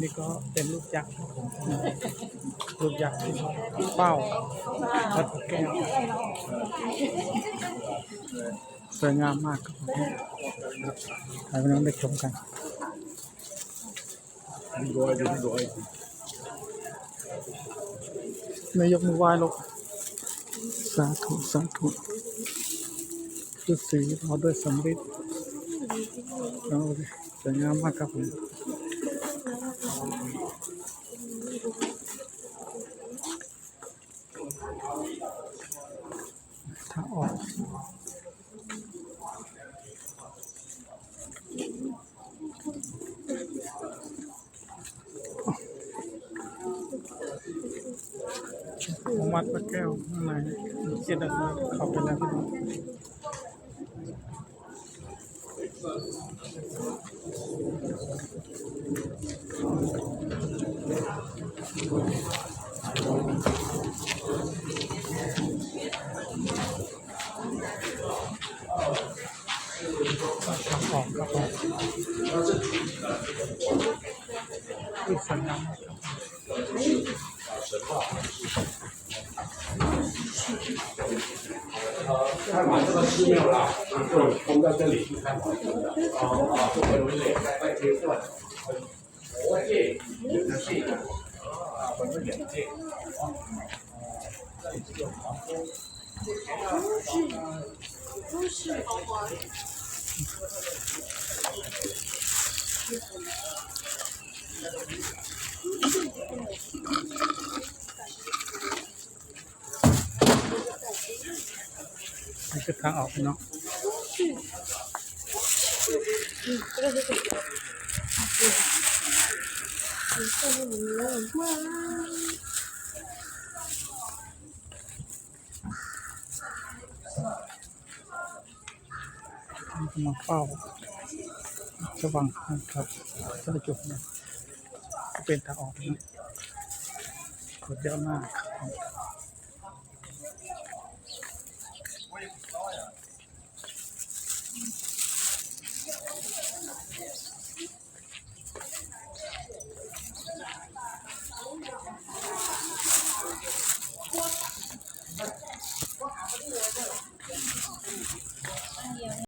นี่ก็เป็นลูกยักษ์ครับผมลูกยักษ์ที่เป้าวัดพระแก้วสวยงามมากครับผมให้พี่น้องได้ชมกันนายกมือไหว้ลูกสาธุสาธุฤาษีรอด้วยสำริดเราสวยงามมากครับผมถ้าออกวัดพระแก้วข้างในเจ็ดนาทีเข้าไปแล้วพี่น้องทางออกครับผมที่สวยงาม看完这个寺庙了，就冲到这里去看完的。就会容易累，在贴算。我这也是这个，我们眼镜。这里是有房屋。都是宝宝。นี่คือทางออกเนาะมาเฝ้าสว่างครับสะจุกนะเป็นทางออกนะกดเยอะมากครับ